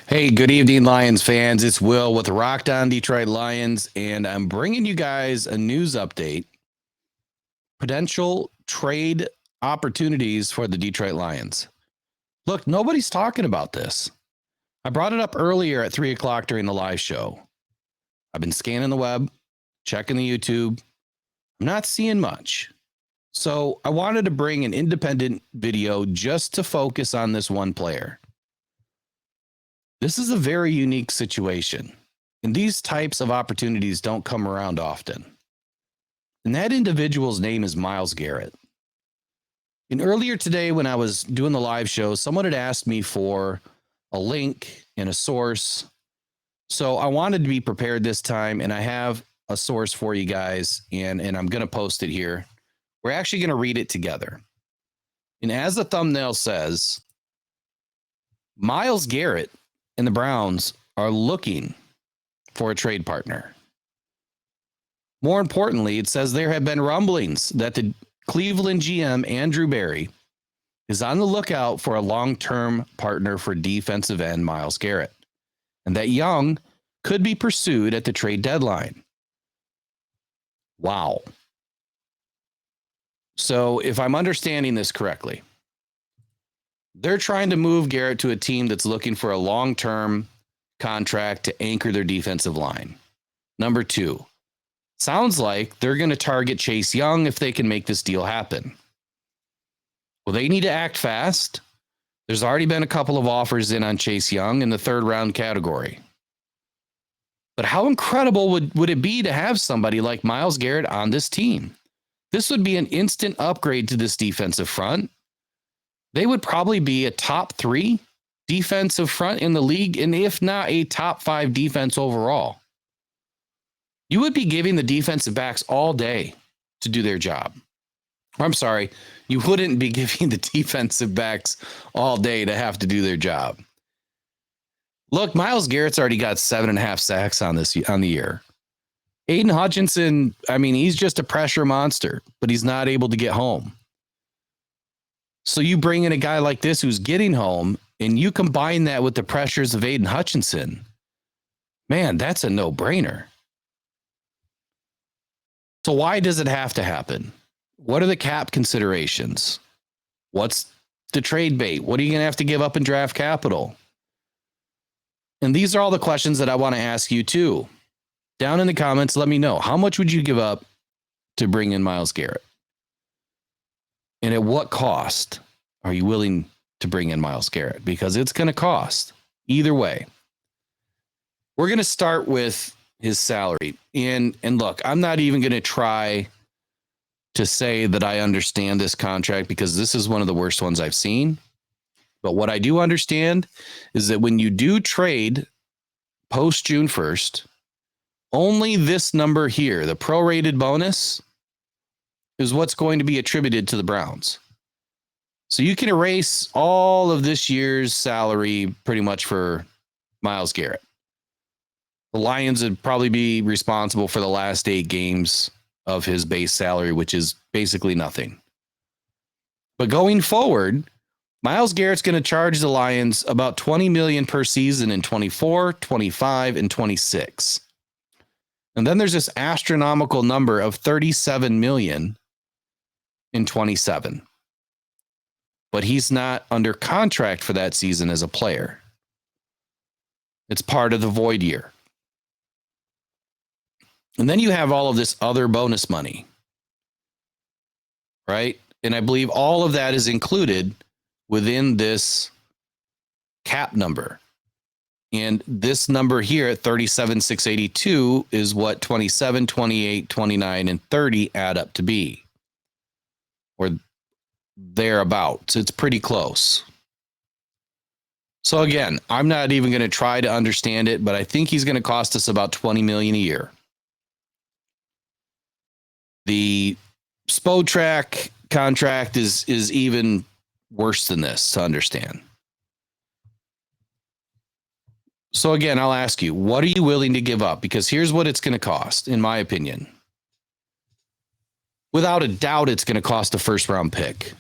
Hey, good evening, Lions fans. It's Will with Rocked On Detroit Lions, and I'm bringing you guys a news update. Potential trade opportunities for the Detroit Lions. Look, nobody's talking about this. I brought it up earlier at 3 o'clock during the live show. I've been scanning the web, checking the YouTube. I'm not seeing much. So I wanted to bring an independent video just to focus on this one player. This is a very unique situation, and these types of opportunities don't come around often. And that individual's name is Myles Garrett. And earlier today, when I was doing the live show, someone had asked me for a link and a source. So I wanted to be prepared this time, and I have a source for you guys, and I'm going to post it here. We're actually going to read it together. And as the thumbnail says, Myles Garrett and the Browns are looking for a trade partner. More importantly, it says there have been rumblings that the Cleveland GM, Andrew Berry, is on the lookout for a long-term partner for defensive end Myles Garrett, and that Young could be pursued at the trade deadline. Wow. So if I'm understanding this correctly, they're trying to move Garrett to a team that's looking for a long-term contract to anchor their defensive line. Number two, sounds like they're going to target Chase Young if they can make this deal happen. Well, they need to act fast. There's already been a couple of offers in on Chase Young in the third round category. But how incredible would it be to have somebody like Myles Garrett on this team? This would be an instant upgrade to this defensive front. They would probably be a top 3 defensive front in the league, and if not a top 5 defense overall. You would be giving the defensive backs all day to do their job. I'm sorry, you wouldn't be giving the defensive backs all day to have to do their job. Look, Myles Garrett's already got 7.5 sacks on the year. Aiden Hutchinson, he's just a pressure monster, but he's not able to get home. So you bring in a guy like this who's getting home, and you combine that with the pressures of Aiden Hutchinson. Man, that's a no-brainer. So why does it have to happen? What are the cap considerations? What's the trade bait? What are you going to have to give up in draft capital? And these are all the questions that I want to ask you too. Down in the comments, let me know. How much would you give up to bring in Myles Garrett? And at what cost are you willing to bring in Myles Garrett? Because it's going to cost either way. We're going to start with his salary. And look, I'm not even going to try to say that I understand this contract because this is one of the worst ones I've seen. But what I do understand is that when you do trade post June 1st, only this number here, the prorated bonus, is what's going to be attributed to the Browns. So you can erase all of this year's salary pretty much for Myles Garrett. The Lions would probably be responsible for the last 8 games of his base salary, which is basically nothing. But going forward, Myles Garrett's going to charge the Lions about $20 million per season in 24, 25, and 26. And then there's this astronomical number of $37 million in 27. But he's not under contract for that season as a player. It's part of the void year. And then you have all of this other bonus money, right? And I believe all of that is included within this cap number. And this number here at 37,682 is what 27, 28, 29, and 30 add up to be. Or thereabouts. It's pretty close. So again, I'm not even going to try to understand it, but I think he's going to cost us about $20 million a year. The Spotrac contract is even worse than this to understand. So again, I'll ask you, what are you willing to give up? Because here's what it's going to cost, in my opinion. Without a doubt, it's going to cost a first-round pick.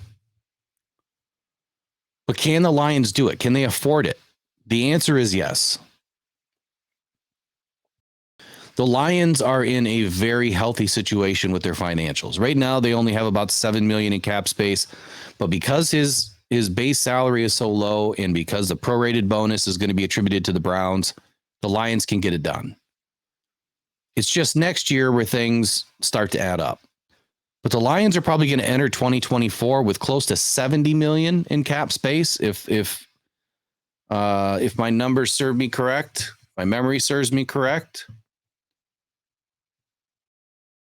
But can the Lions do it? Can they afford it? The answer is yes. The Lions are in a very healthy situation with their financials. Right now, they only have about $7 million in cap space, but because his base salary is so low and because the prorated bonus is going to be attributed to the Browns, the Lions can get it done. It's just next year where things start to add up. But the Lions are probably going to enter 2024 with close to $70 million in cap space if my numbers serve me correct, my memory serves me correct.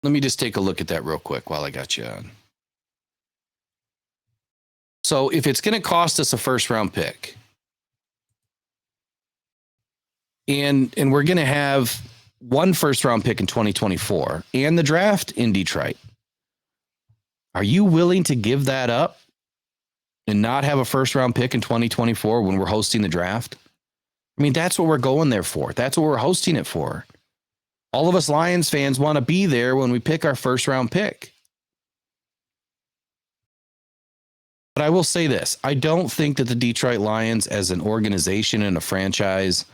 Let me just take a look at that real quick while I got you on. So if it's going to cost us a first round pick and we're going to have one first round pick in 2024 and the draft in Detroit, are you willing to give that up and not have a first round pick in 2024 when we're hosting the draft? I mean, that's what we're going there for. That's what we're hosting it for. All of us Lions fans want to be there when we pick our first round pick. But I will say this. I don't think that the Detroit Lions as an organization and a franchise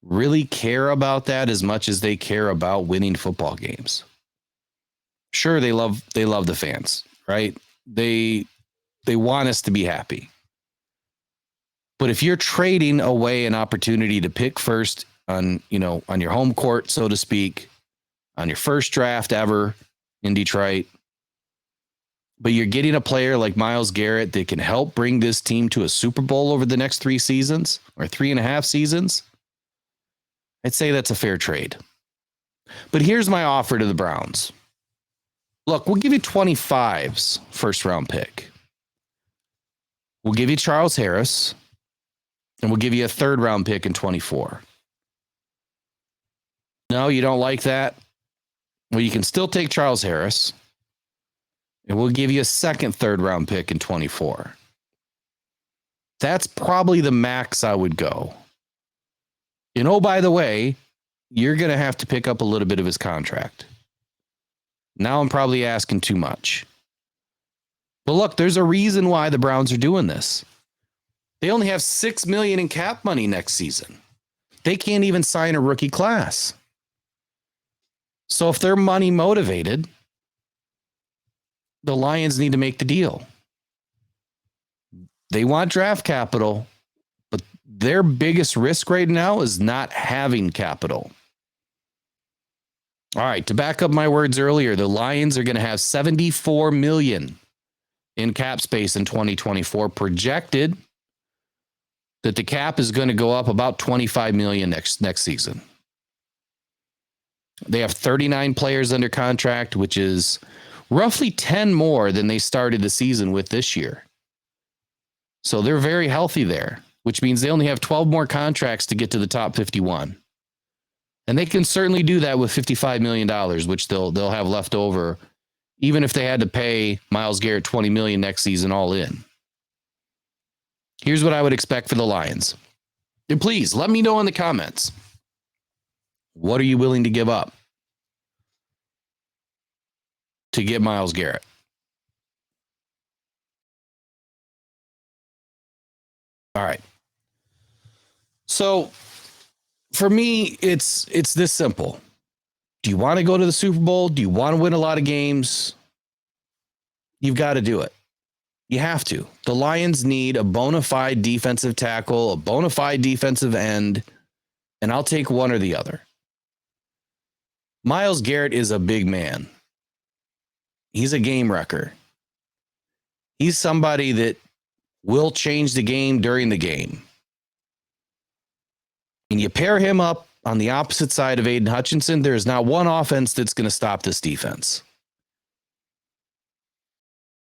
really care about that as much as they care about winning football games. Sure, they love the fans, right? They want us to be happy. But if you're trading away an opportunity to pick first on your home court, so to speak, on your first draft ever in Detroit, but you're getting a player like Myles Garrett that can help bring this team to a Super Bowl over the next 3 seasons or 3.5 seasons, I'd say that's a fair trade. But here's my offer to the Browns. Look, we'll give you 25's first round pick. We'll give you Charles Harris, and we'll give you a third round pick in 24. No, you don't like that? Well, you can still take Charles Harris, and we'll give you a second third round pick in 24. That's probably the max I would go. And oh, by the way, you're going to have to pick up a little bit of his contract. Now I'm probably asking too much. But look, there's a reason why the Browns are doing this. They only have $6 million in cap money next season. They can't even sign a rookie class. So if they're money motivated, the Lions need to make the deal. They want draft capital, but their biggest risk right now is not having capital. All right, to back up my words earlier, the Lions are going to have $74 million in cap space in 2024, projected that the cap is going to go up about $25 million next season. They have 39 players under contract, which is roughly 10 more than they started the season with this year. So they're very healthy there, which means they only have 12 more contracts to get to the top 51. And they can certainly do that with $55 million, which they'll have left over, even if they had to pay Myles Garrett $20 million next season all in. Here's what I would expect for the Lions. And please let me know in the comments. What are you willing to give up to get Myles Garrett? All right. So for me, it's this simple. Do you want to go to the Super Bowl? Do you want to win a lot of games? You've got to do it. You have to. The Lions need a bona fide defensive tackle, a bona fide defensive end, and I'll take one or the other. Myles Garrett is a big man. He's a game wrecker. He's somebody that will change the game during the game. And you pair him up on the opposite side of Aiden Hutchinson, there is not one offense that's going to stop this defense.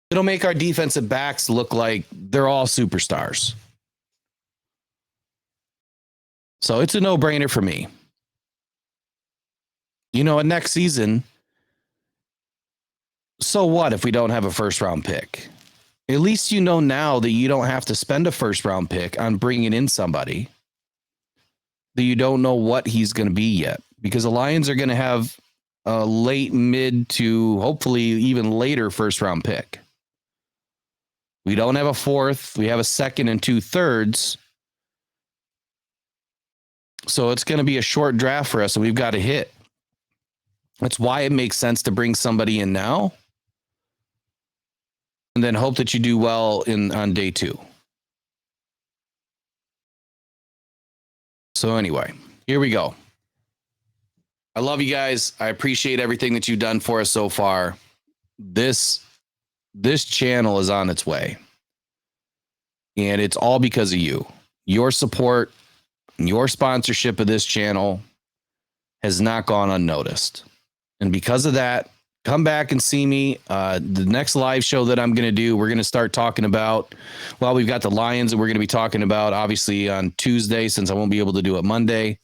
It'll make our defensive backs look like they're all superstars. So it's a no-brainer for me. Next season, so what if we don't have a first-round pick? At least you know now that you don't have to spend a first-round pick on bringing in somebody that you don't know what he's going to be yet, because the Lions are going to have a late, mid to hopefully even later first-round pick. We don't have a fourth. We have a second and 2/3. So it's going to be a short draft for us, and we've got to hit. That's why it makes sense to bring somebody in now and then hope that you do well on day 2. So anyway, here we go. I love you guys. I appreciate everything that you've done for us so far. This channel is on its way. And it's all because of you. Your support, your sponsorship of this channel has not gone unnoticed. And because of that, come back and see me. The next live show that I'm going to do, we're going to start talking about, well, we've got the Lions that we're going to be talking about, obviously, on Tuesday, since I won't be able to do it Monday.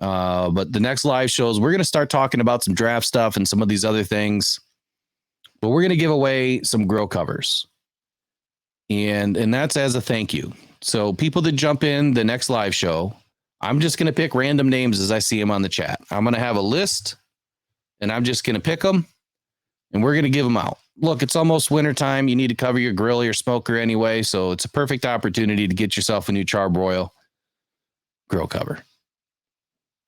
But the next live shows, we're going to start talking about some draft stuff and some of these other things. But we're going to give away some grill covers. And that's as a thank you. So people that jump in the next live show, I'm just going to pick random names as I see them on the chat. I'm going to have a list, and I'm just going to pick them, and we're going to give them out. Look, it's almost wintertime. You need to cover your grill or your smoker anyway, so it's a perfect opportunity to get yourself a new charbroil grill cover.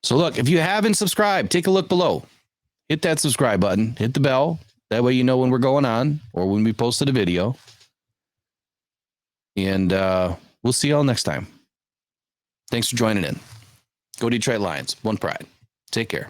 So look, if you haven't subscribed, take a look below. Hit that subscribe button. Hit the bell. That way you know when we're going on or when we posted a video. And we'll see y'all next time. Thanks for joining in. Go Detroit Lions. One pride. Take care.